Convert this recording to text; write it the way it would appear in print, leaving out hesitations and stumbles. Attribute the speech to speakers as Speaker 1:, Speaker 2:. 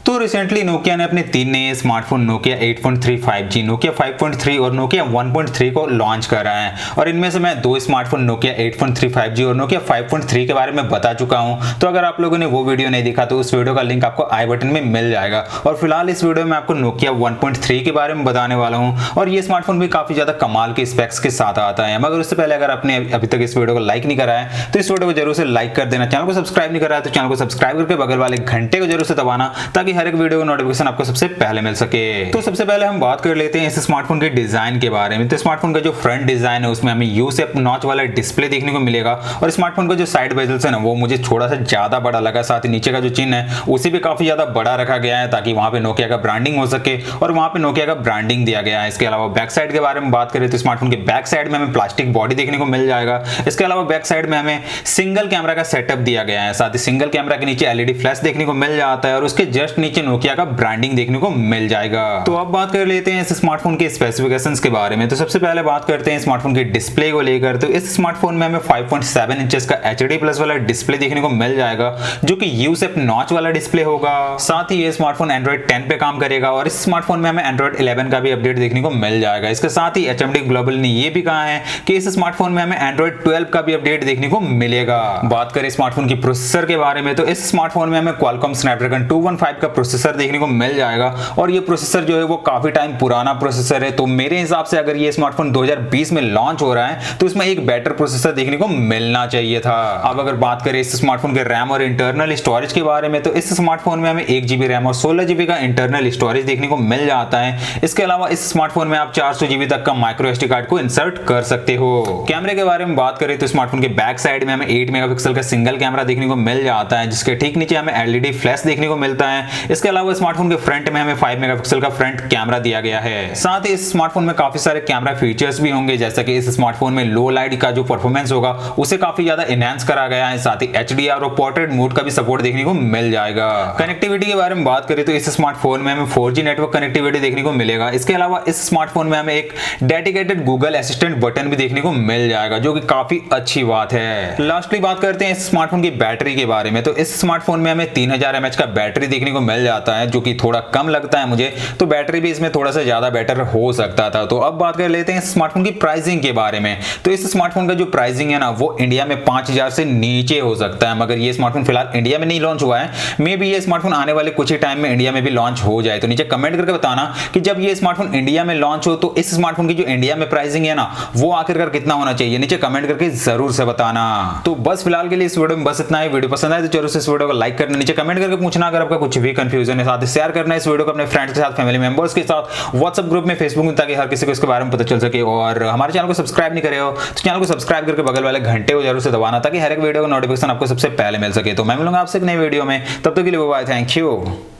Speaker 1: तो recently Nokia ने अपने तीन नए स्मार्टफोन नोकिया 8.3 5G, नोकिया 5.3 और नोकिया 1.3 को लॉन्च कर रहा है। और इनमें से मैं दो स्मार्टफोन नोकिया 8.3 5G और नोकिया 5.3 के बारे में बता चुका हूं। तो अगर आप लोगों ने वो वीडियो नहीं देखा तो उस वीडियो का लिंक आपको आई बटन में मिल जाएगा। और फिलहाल इस वीडियो में आपको नोकिया 1.3 के बारे में बताने वाला हूँ। और ये स्मार्टफोन भी काफी ज्यादा कमाल के स्पेक्स के साथ आता है। मगर उससे पहले अगर आपने अभी तक इस वीडियो को लाइक नहीं करा है तो इस वीडियो को जरूर से लाइक कर देना। चैनल को सब्सक्राइब नहीं करा है तो चैनल को सब्सक्राइब करके बगल वाले घंटे को जरूर से दबाना, ताकि हर एक वीडियो का नोटिफिकेशन आपको सबसे पहले मिल सके। तो सबसे पहले हम बात कर लेते हैं इस स्मार्टफोन के डिजाइन के बारे में। तो स्मार्टफोन का जो फ्रंट डिजाइन है उसमें हमें यू शेप नॉच वाला डिस्प्ले देखने को मिलेगा। और स्मार्टफोन का जो साइड बेजल्स है ना वो मुझे थोड़ा सा ज्यादा बड़ा लगा। साथ ही नीचे का जो चिन्ह है उसे भी काफी ज्यादा बड़ा रखा गया है, ताकि वहां पे नोकिया का ब्रांडिंग हो सके और वहां पे नोकिया का ब्रांडिंग दिया गया है। इसके अलावा बैक साइड के बारे में बात करें तो स्मार्टफोन के बैक साइड में हमें प्लास्टिक बॉडी देखने को मिल जाएगा। इसके अलावा बैक साइड में हमें सिंगल कैमरा का सेटअप दिया गया है। साथ ही सिंगल कैमरा के नीचे एलईडी फ्लैश देखने को मिल जाता है और उसके जस्ट नीचे नोकिया का ब्रांडिंग देखने को मिल जाएगा। तो अब बात कर लेते हैं इस स्मार्टफोन के स्पेसिफिकेशंस के बारे में। तो सबसे पहले बात करते हैं स्मार्टफोन के डिस्प्ले को लेकर। तो इस स्मार्टफोन में हमें 5.7 इंचेस का HD प्लस वाला डिस्प्ले देखने को मिल जाएगा, जो कि यू शेप नॉच वाला डिस्प्ले होगा। साथ ही ये स्मार्टफोन एंड्रॉइड 10 पे काम करेगा और इस स्मार्टफोन में हमें एंड्रॉइड 11 का भी अपडेट देखने को मिल जाएगा। इसके साथ ही HMD ग्लोबल ने ये भी कहा है कि इस स्मार्टफोन में हमें एंड्रॉइड 12 का भी अपडेट देखने को मिलेगा। बात करें स्मार्टफोन की प्रोसेसर के बारे में तो इस स्मार्टफोन में हमें क्वालकॉम स्नैपड्रैगन 215 का प्रोसेसर देखने को मिल जाएगा। और ये प्रोसेसर जो है वो काफी टाइम पुराना प्रोसेसर है। तो मेरे हिसाब से अगर ये स्मार्टफोन 2020 में लॉन्च हो रहा है तो इसमें एक बेटर प्रोसेसर देखने को मिलना चाहिए था। अब अगर बात करें इस स्मार्टफोन के रैम और इंटरनल स्टोरेज के बारे में तो इस स्मार्टफोन में हमें 1 GB रैम और 16 GB का इंटरनल स्टोरेज देखने को मिल जाता है। इसके अलावा इस स्मार्टफोन में आप 400 GB तक का माइक्रो SD कार्ड को इंसर्ट कर सकते हो। कैमरे के बारे में बात करें तो स्मार्टफोन के बैक साइड में हमें 8 मेगापिक्सल का सिंगल कैमरा देखने को मिल जाता है, जिसके ठीक नीचे हमें LED फ्लैश देखने को मिलता है। इसके अलावा स्मार्टफोन के फ्रंट में हमें 5 मेगापिक्सल का फ्रंट कैमरा दिया गया है। साथ ही इस स्मार्टफोन में काफी सारे कैमरा फीचर्स भी होंगे, जैसा कि इस स्मार्टफोन में लो लाइट का जो परफॉर्मेंस होगा उसे काफी ज्यादा एनहांस करा गया है। साथ ही HDR और पोर्ट्रेट मोड का भी सपोर्ट देखने को मिल जाएगा। कनेक्टिविटी के बारे में बात करें तो इस स्मार्टफोन में हमें 4G नेटवर्क कनेक्टिविटी देखने को मिलेगा। इसके अलावा इस स्मार्टफोन में हमें एक डेडिकेटेड गूगल असिस्टेंट बटन भी देखने को मिल जाएगा, जो कि काफी अच्छी बात है। लास्टली बात करते हैं इस स्मार्टफोन की बैटरी के बारे में। तो इस स्मार्टफोन में हमें 3000 mAh का बैटरी देखने को मिल जाता है, जो कि थोड़ा कम लगता है मुझे। तो बैटरी भी इसमें थोड़ा सा ज्यादा बेटर हो सकता था। तो अब बात कर लेते हैं इस स्मार्टफोन की प्राइसिंग के बारे में। तो इस स्मार्टफोन का जो प्राइसिंग है ना वो इंडिया में 5000 से नीचे हो सकता है, मगर ये स्मार्टफोन फिलहाल इंडिया में नहीं लॉन्च हुआ है। मे बी ये स्मार्टफोन आने वाले कुछ ही टाइम में इंडिया में भी लॉन्च हो जाए। तो नीचे कमेंट करके बताना कि जब ये स्मार्टफोन इंडिया में लॉन्च हो तो इस स्मार्टफोन की जो इंडिया में प्राइसिंग है ना वो आखिरकार कितना होना चाहिए, नीचे कमेंट करके जरूर से बताना। तो बस फिलहाल के लिए इस वीडियो में बस इतना ही। वीडियो पसंद आए तो जरूर से इस वीडियो को लाइक करना, नीचे कमेंट करके पूछना अगर आपका कुछ भी कंफ्यूजन है। साथ ही शेयर करना इस वीडियो को अपने फ्रेंड्स के साथ, फैमिली मेंबर्स के साथ, व्हाट्सएप ग्रुप में, फेसबुक में, ताकि हर किसी को इसके बारे में पता चल सके। और हमारे चैनल को सब्सक्राइब नहीं करे हो तो चैनल को सब्सक्राइब करके बगल वाले घंटे को जरूर से दबाना, ताकि हर एक वीडियो का नोटिफिकेशन आपको सबसे पहले मिल सके। तो मैं मिलूंगा आपसे एक नई वीडियो में, तब तक के लिए बाय, थैंक यू।